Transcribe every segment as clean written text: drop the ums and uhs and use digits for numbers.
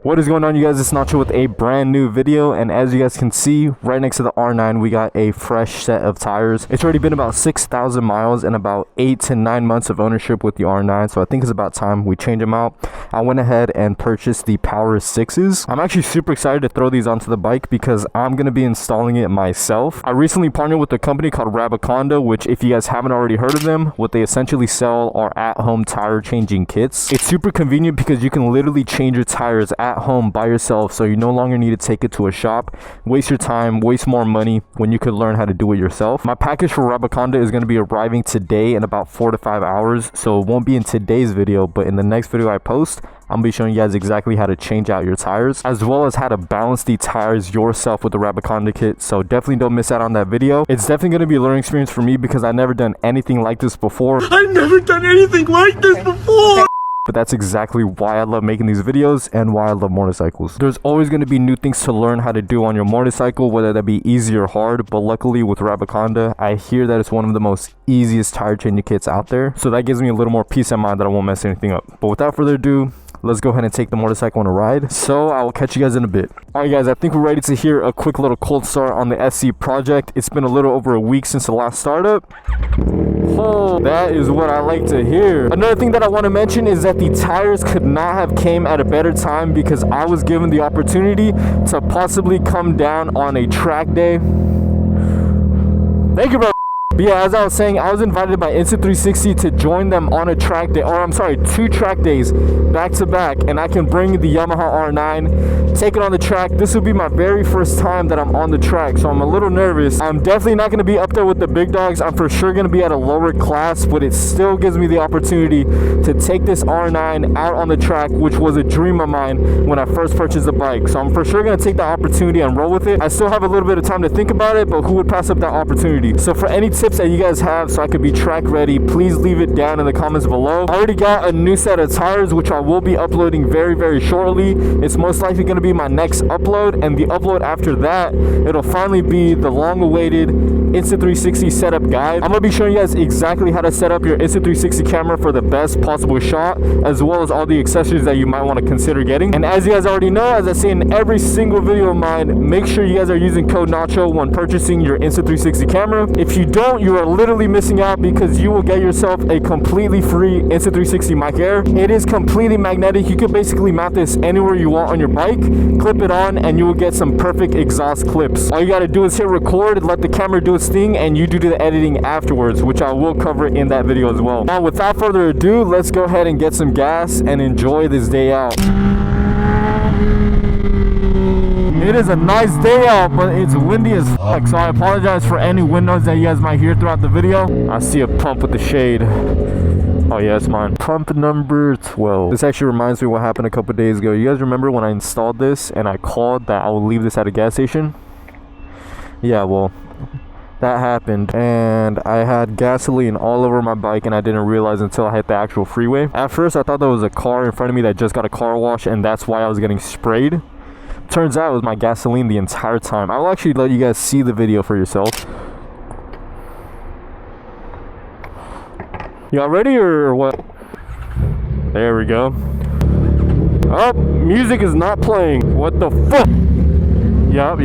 What is going on, you guys? It's Nacho with a brand new video, and as you guys can see right next to the R9 we got a fresh set of tires. It's already been about 6,000 miles and about 8 to 9 months of ownership with the R9, so I think it's about time we change them out. I went ahead and purchased the Power 6s. I'm actually super excited to throw these onto the bike because I'm going to be installing it myself. I recently partnered with a company called Cardo, which if you guys haven't already heard of them, what they essentially sell are at-home tire changing kits. It's super convenient because you can literally change your tires at home by yourself, so you no longer need to take it to a shop, waste your time, waste more money when you could learn how to do it yourself. My package for Rabaconda is going to be arriving today in about 4 to 5 hours, so it won't be in today's video, but in the next video I post, I'm gonna be showing you guys exactly how to change out your tires, as well as how to balance the tires yourself with the Rabaconda kit. So definitely don't miss out on that video. It's definitely gonna be a learning experience for me because I've never done anything like this before. I've never done anything like this before! But that's exactly why I love making these videos and why I love motorcycles. There's always going to be new things to learn how to do on your motorcycle, whether that be easy or hard, but luckily with Rabaconda, I hear that it's one of the most easiest tire changing kits out there. So that gives me a little more peace of mind that I won't mess anything up. But without further ado, let's go ahead and take the motorcycle on a ride. So I will catch you guys in a bit. Alright guys, I think we're ready to hear a quick little cold start on the SC project. It's been a little over a week since the last startup. Oh, that is what I like to hear. Another thing that I want to mention is that the tires could not have came at a better time because I was given the opportunity to possibly come down on a track day. Thank you, bro. But yeah, as I was saying, I was invited by Insta360 to join them on a track day, or I'm sorry, 2 track days back to back, and I can bring the Yamaha R9, take it on the track. This will be my very first time that I'm on the track, so I'm a little nervous. I'm definitely not going to be up there with the big dogs. I'm for sure going to be at a lower class, but it still gives me the opportunity to take this R9 out on the track, which was a dream of mine when I first purchased the bike. So I'm for sure going to take that opportunity and roll with it. I still have a little bit of time to think about it, but who would pass up that opportunity? So for any tips that you guys have so I could be track ready, please leave it down in the comments below. I already got a new set of tires which I will be uploading very shortly. It's most likely going to be my next upload, and the upload after that, it'll finally be the long awaited Insta360 setup guide. I'm going to be showing you guys exactly how to set up your Insta360 camera for the best possible shot, as well as all the accessories that you might want to consider getting. And as you guys already know, as I say in every single video of mine, make sure you guys are using code Nacho when purchasing your Insta360 camera. If you don't, you are literally missing out because you will get yourself a completely free Insta360 mic air. It is completely magnetic. You can basically mount this anywhere you want on your bike, clip it on, and you will get some perfect exhaust clips. All you got to do is hit record, let the camera do its thing, and you do the editing afterwards, which I will cover in that video as well. Now without further ado, let's go ahead and get some gas and enjoy this day out. It is a nice day out, but it's windy as fuck, so I apologize for any wind noise that you guys might hear throughout the video. I see a pump with the shade. Oh yeah, it's mine. Pump number 12. This actually reminds me what happened a couple days ago. You guys remember when I installed this and I called that I will leave this at a gas station? Yeah, well, that happened, and I had gasoline all over my bike and I didn't realize until I hit the actual freeway. At first I thought there was a car in front of me that just got a car wash and that's why I was getting sprayed. Turns out it was my gasoline the entire time. I will actually let you guys see the video for yourself. Y'all ready or what? There we go. Oh, music is not playing. What the fuck? Yup.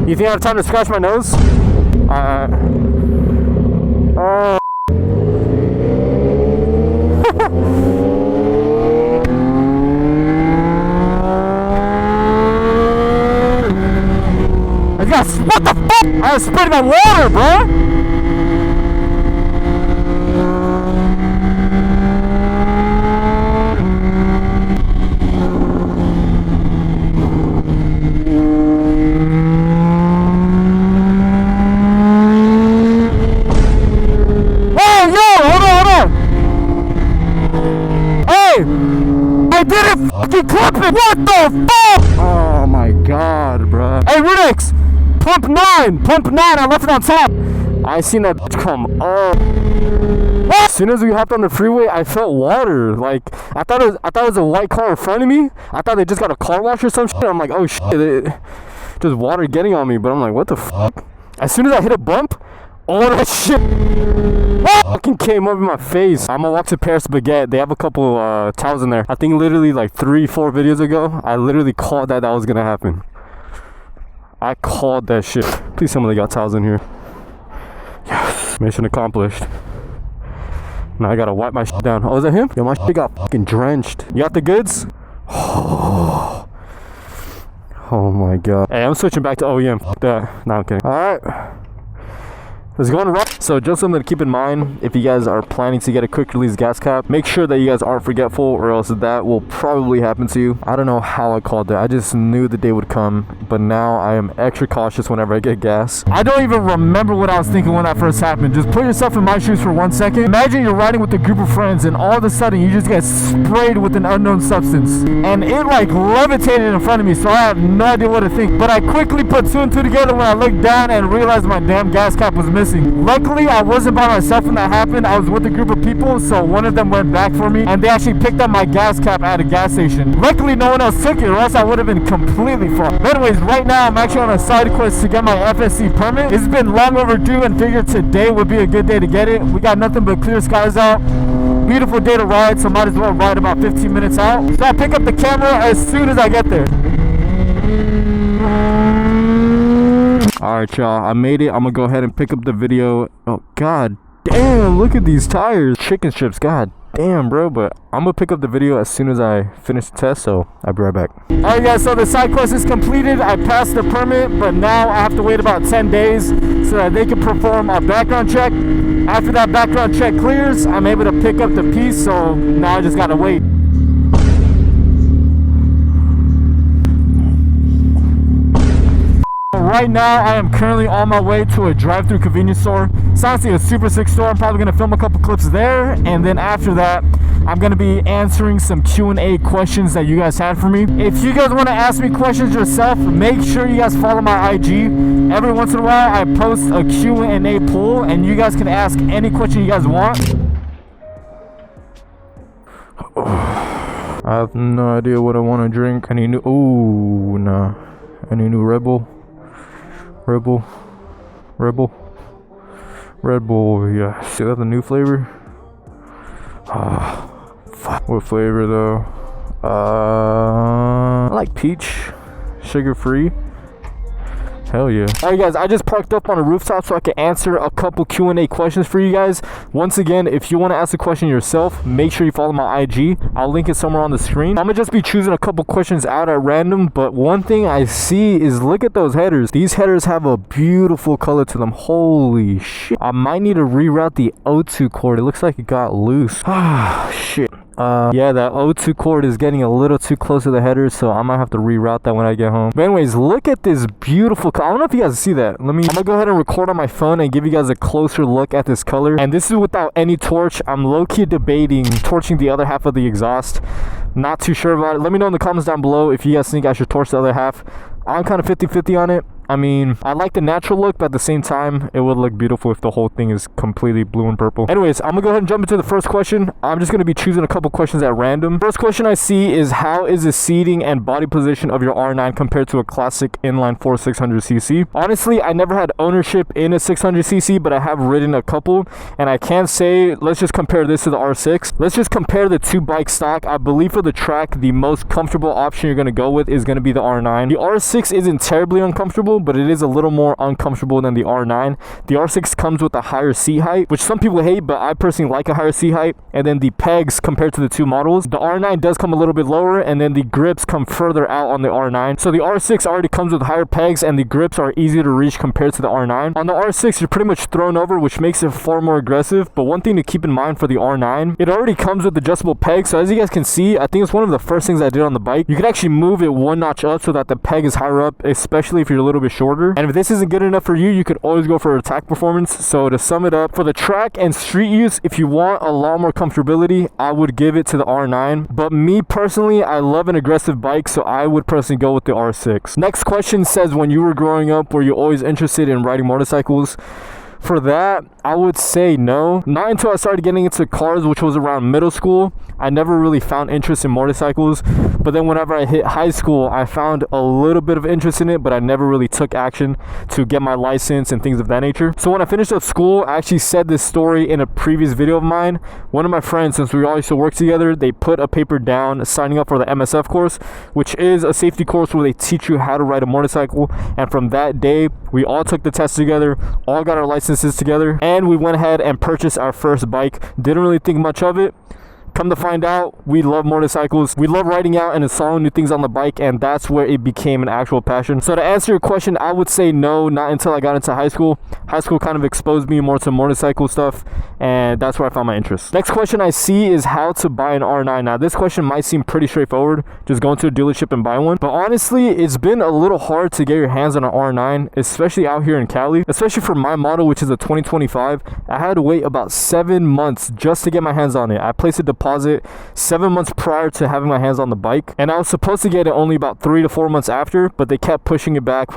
You think I have time to scratch my nose? What the fuck? I was spitting my water, bro! Oh, yo! Hold on! Hey! I didn't fucking clip it! What the fuck? Oh my god, bro. Hey, Ridix! Pump 9! I left it on top! I seen that come up. As soon as we hopped on the freeway, I felt water. Like, I thought it was a white car in front of me. I thought they just got a car wash or some shit. I'm like, oh shit, just water getting on me. But I'm like, what the fuck? As soon as I hit a bump, Oh, that shit fucking came up in my face. I'm gonna walk to Paris Baguette. They have a couple towels in there. I think literally like 3-4 videos ago, I literally called that was gonna happen. I called that shit. Please tell me they got towels in here. Yes, mission accomplished. Now I gotta wipe my shit down. Oh, is that him? Yo, my shit got fucking drenched. You got the goods? Oh my god. Hey, I'm switching back to OEM. Fuck that. No, I'm kidding. Alright. Let's go on a rock. So just something to keep in mind, if you guys are planning to get a quick release gas cap, make sure that you guys aren't forgetful, or else that will probably happen to you. I don't know how I called that. I just knew the day would come, but now I am extra cautious whenever I get gas. I don't even remember what I was thinking when that first happened. Just put yourself in my shoes for 1 second. Imagine you're riding with a group of friends and all of a sudden you just get sprayed with an unknown substance, and it like levitated in front of me, so I have no idea what to think. But I quickly put 2 and 2 together when I looked down and realized my damn gas cap was missing. Luckily, I wasn't by myself when that happened. I was with a group of people, so one of them went back for me, and they actually picked up my gas cap at a gas station. Luckily, no one else took it, or else I would have been completely fucked. But anyways, right now, I'm actually on a side quest to get my FSC permit. It's been long overdue, and figured today would be a good day to get it. We got nothing but clear skies out. Beautiful day to ride, so might as well ride about 15 minutes out. So I'll pick up the camera as soon as I get there. Alright, y'all, I made it. I'm gonna go ahead and pick up the video. Oh god damn, look at these tires. Chicken strips, god damn, bro. But I'm gonna pick up the video as soon as I finish the test, so I'll be right back. Alright guys, so the side quest is completed. I passed the permit, but now I have to wait about 10 days so that they can perform a background check. After that background check clears, I'm able to pick up the piece, so now I just gotta wait. Right now, I am currently on my way to a drive-thru convenience store. It's honestly a super sick store. I'm probably going to film a couple clips there, and then after that, I'm going to be answering some Q&A questions that you guys had for me. If you guys want to ask me questions yourself, make sure you guys follow my IG. Every once in a while, I post a Q&A poll, and you guys can ask any question you guys want. I have no idea what I want to drink. Any new... Ooh, nah. Any new Red Bull? Red Bull, yeah. See that the new flavor? Fuck. What flavor though? I like peach, sugar free. Hell yeah. Alright guys, I just parked up on a rooftop so I can answer a couple Q&A questions for you guys. Once again, if you want to ask a question yourself, make sure you follow my IG. I'll link it somewhere on the screen. I'm gonna just be choosing a couple questions out at random, but one thing I see is, look at those headers. These headers have a beautiful color to them. Holy shit. I might need to reroute the O2 cord. It looks like it got loose. Ah, shit. Yeah, that O2 cord is getting a little too close to the headers, so I might have to reroute that when I get home. But anyways, look at this beautiful color. I don't know if you guys see that. I'm gonna go ahead and record on my phone and give you guys a closer look at this color. And this is without any torch. I'm low-key debating torching the other half of the exhaust. Not too sure about it. Let me know in the comments down below if you guys think I should torch the other half. I'm kind of 50-50 on it. I mean, I like the natural look, but at the same time, it would look beautiful if the whole thing is completely blue and purple. Anyways, I'm gonna go ahead and jump into the first question. I'm just gonna be choosing a couple questions at random. First question I see is, how is the seating and body position of your R9 compared to a classic inline 4 600cc? Honestly, I never had ownership in a 600cc, but I have ridden a couple, and I can say, let's just compare this to the R6. Let's just compare the two bikes stock. I believe for the track, the most comfortable option you're gonna go with is gonna be the R9. The R6 isn't terribly uncomfortable, but it is a little more uncomfortable than the R9. The R6 comes with a higher seat height, which some people hate, but I personally like a higher seat height. And then the pegs compared to the two models, the R9 does come a little bit lower, and then the grips come further out on the R9. So the R6 already comes with higher pegs, and the grips are easier to reach compared to the R9. On the R6, you're pretty much thrown over, which makes it far more aggressive. But one thing to keep in mind for the R9, it already comes with adjustable pegs. So as you guys can see, I think it's one of the first things I did on the bike. You can actually move it one notch up so that the peg is higher up, especially if you're a little bit shorter. And if this isn't good enough for you, you could always go for attack performance. So to sum it up, for the track and street use, if you want a lot more comfortability, I would give it to the R9. But me personally, I love an aggressive bike, so I would personally go with the R6. Next question says, when you were growing up, were you always interested in riding motorcycles? For that, I would say no. Not until I started getting into cars, which was around middle school. I never really found interest in motorcycles, but then whenever I hit high school, I found a little bit of interest in it, but I never really took action to get my license and things of that nature. So when I finished up school, I actually said this story in a previous video of mine. One of my friends, since we all used to work together, they put a paper down signing up for the MSF course, which is a safety course where they teach you how to ride a motorcycle. And from that day, we all took the test together, all got our licenses together, and we went ahead and purchased our first bike. Didn't really think much of it. Come to find out, we love motorcycles. We love riding out and installing new things on the bike, and that's where it became an actual passion. So to answer your question, I would say no, not until I got into high school. High school kind of exposed me more to motorcycle stuff, and that's where I found my interest. Next question I see is how to buy an R9. Now this question might seem pretty straightforward, just go into a dealership and buy one. But honestly, it's been a little hard to get your hands on an R9, especially out here in Cali. Especially for my model, which is a 2025. I had to wait about 7 months just to get my hands on it. I placed a deposit 7 months prior to having my hands on the bike, and I was supposed to get it only about 3 to 4 months after, but they kept pushing it back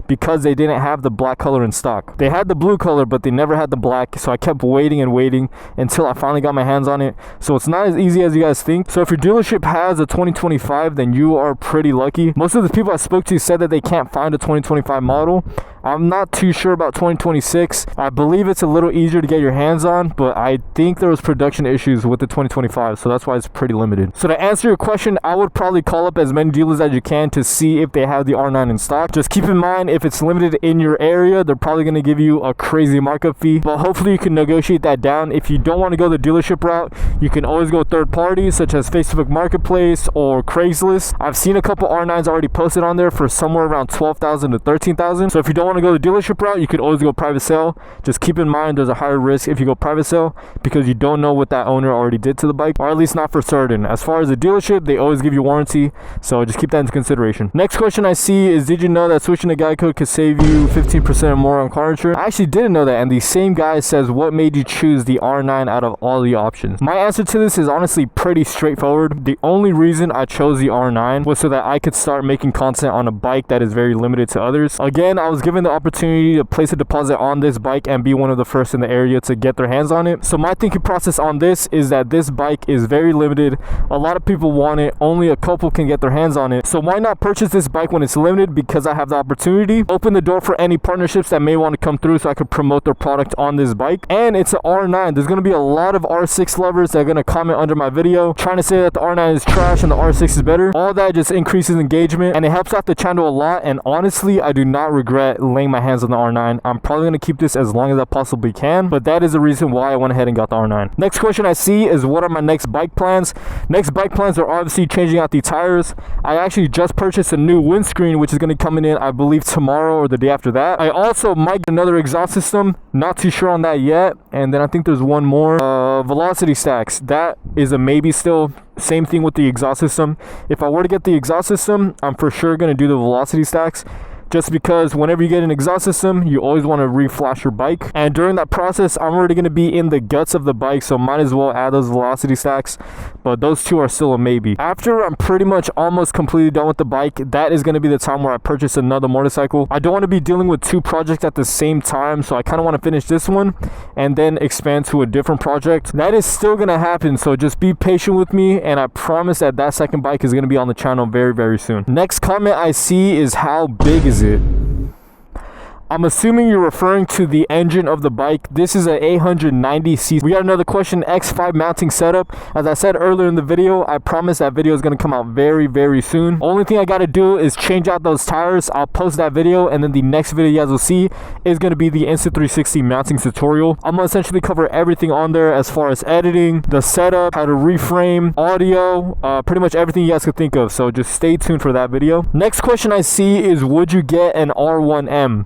because they didn't have the black color in stock. They had the blue color, but they never had the black, so I kept waiting and waiting until I finally got my hands on it. So it's not as easy as you guys think. So if your dealership has a 2025, then you are pretty lucky. Most of the people I spoke to said that they can't find a 2025 model. I'm not too sure about 2026. I believe it's a little easier to get your hands on, but I think there was production issues with the 2025, so that's why it's pretty limited. So to answer your question, I would probably call up as many dealers as you can to see if they have the R9 in stock. Just keep in mind, if it's limited in your area, they're probably going to give you a crazy markup fee, but hopefully you can negotiate that down. If you don't want to go the dealership route, you can always go third parties such as Facebook Marketplace or Craigslist. I've seen a couple R9s already posted on there for somewhere around $12,000 to $13,000. So if you don't want to go the dealership route, you could always go private sale. Just keep in mind there's a higher risk if you go private sale because you don't know what that owner already did to the bike, or at least not for certain. As far as the dealership, they always give you warranty, so just keep that into consideration. Next question I see is, did you know that switching to Geico could save you 15% or more on car insurance? I actually didn't know that, and the same guy says, what made you choose the R9 out of all the options? My answer to this is honestly pretty straightforward. The only reason I chose the R9 was so that I could start making content on a bike that is very limited to others. Again, I was given the opportunity to place a deposit on this bike and be one of the first in the area to get their hands on it. So my thinking process on this is that this bike is very limited. A lot of people want it, only a couple can get their hands on it. So why not purchase this bike when it's limited? Because I have the opportunity. Open the door for any partnerships that may want to come through so I could promote their product on this bike. And it's an R9. There's going to be a lot of R6 lovers that are going to comment under my video trying to say that the R9 is trash and the R6 is better. All that just increases engagement and it helps out the channel a lot. And honestly, I do not regret laying my hands on the R9. I'm probably going to keep this as long as I possibly can, but that is the reason why I went ahead and got the R9. Next question I see is, what are my next bike plans? Next bike plans are obviously changing out the tires. I actually just purchased a new windscreen, which is going to be coming in, I believe, tomorrow or the day after that. I also might get another exhaust system, not too sure on that yet. And then I think there's one more, velocity stacks. That is a maybe still. Same thing with the exhaust system. If I were to get the exhaust system, I'm for sure going to do the velocity stacks. Just because whenever you get an exhaust system, you always want to reflash your bike. And during that process, I'm already going to be in the guts of the bike, so might as well add those velocity stacks. But those two are still a maybe. After I'm pretty much almost completely done with the bike, that is going to be the time where I purchase another motorcycle. I don't want to be dealing with two projects at the same time, so I kind of want to finish this one and then expand to a different project. That is still going to happen, so just be patient with me, and I promise that that second bike is going to be on the channel very, very soon. Next comment I see is, how big is it? I'm assuming you're referring to the engine of the bike. This is an 890cc. We got another question, X5 mounting setup. As I said earlier in the video, I promise that video is going to come out very, very soon. Only thing I got to do is change out those tires. I'll post that video, and then the next video you guys will see is going to be the Insta360 mounting tutorial. I'm going to essentially cover everything on there as far as editing, the setup, how to reframe, audio, pretty much everything you guys could think of. So just stay tuned for that video. Next question I see is, would you get an R1M?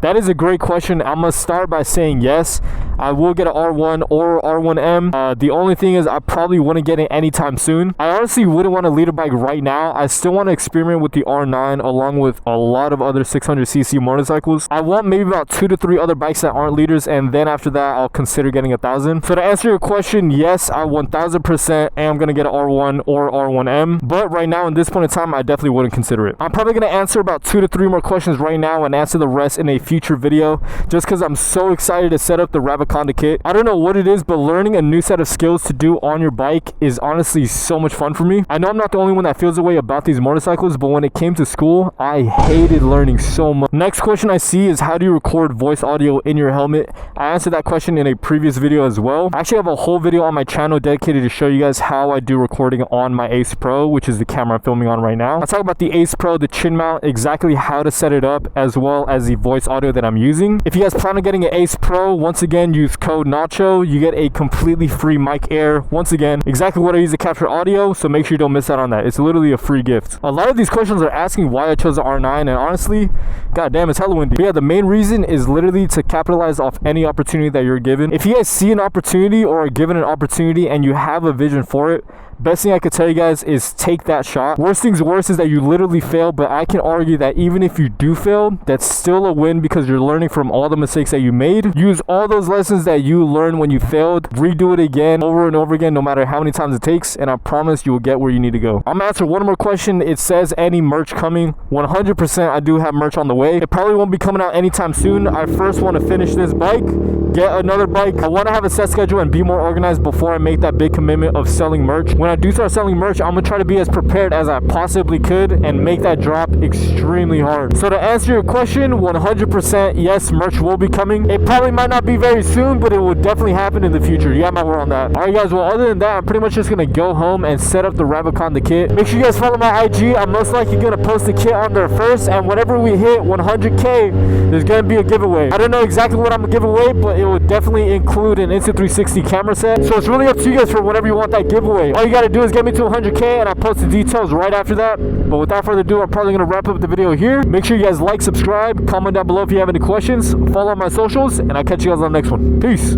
That is a great question. I'm going to start by saying yes. I will get an R1 or R1M. The only thing is I probably wouldn't get it anytime soon. I honestly wouldn't want a leader bike right now. I still want to experiment with the R9 along with a lot of other 600cc motorcycles. I want maybe about 2 to 3 other bikes that aren't leaders, and then after that I'll consider getting 1,000. So to answer your question, yes, I 1000% am going to get an R1 or R1M. But right now in this point in time, I definitely wouldn't consider it. I'm probably going to answer about 2 to 3 more questions right now and answer the rest in a future video just because I'm so excited to set up the Raviconda kit. I don't know what it is, but learning a new set of skills to do on your bike is honestly so much fun for me. I know I'm not the only one that feels the way about these motorcycles, but when it came to school, I hated learning so much. Next question I see is, how do you record voice audio in your helmet? I answered that question in a previous video as well. I actually have a whole video on my channel dedicated to show you guys how I do recording on my Ace Pro, which is the camera I'm filming on right now. I'll talk about the Ace Pro, the chin mount, exactly how to set it up, as well as the voice audio that I'm using. If you guys plan on getting an Ace Pro, once again, use code Nacho. You get a completely free mic air. Once again, exactly what I use to capture audio, so make sure you don't miss out on that. It's literally a free gift. A lot of these questions are asking why I chose the R9, and honestly, god damn, it's hella windy. But yeah, the main reason is literally to capitalize off any opportunity that you're given. If you guys see an opportunity or are given an opportunity and you have a vision for it, best thing I could tell you guys is take that shot. Worst things worse is that you literally fail, but I can argue that even if you do fail, that's still a win because you're learning from all the mistakes that you made. Use all those lessons that you learned when you failed, redo it again over and over again, no matter how many times it takes, and I promise you will get where you need to go. I'm gonna answer one more question. It says any merch coming. 100% I do have merch on the way. It probably won't be coming out anytime soon. I first want to finish this bike, get another bike. I want to have a set schedule and be more organized before I make that big commitment of selling merch. When I do start selling merch, I'm gonna try to be as prepared as I possibly could and make that drop extremely hard. So to answer your question, 100% yes, merch will be coming. It probably might not be very soon, but it will definitely happen in the future. You got my word on that. Alright guys, well other than that, I'm pretty much just gonna go home and set up the Raviconda kit. Make sure you guys follow my IG. I'm most likely gonna post the kit on there first, and whenever we hit 100K, there's gonna be a giveaway. I don't know exactly what I'm gonna give away, but it will definitely include an Insta360 camera set. So it's really up to you guys for whenever you want that giveaway. All you gotta do is get me to 100K and I'll post the details right after that. But without further ado, I'm probably gonna wrap up the video here. Make sure you guys like, subscribe, comment down below if you have any questions, follow my socials, and I'll catch you guys on the next one. Peace.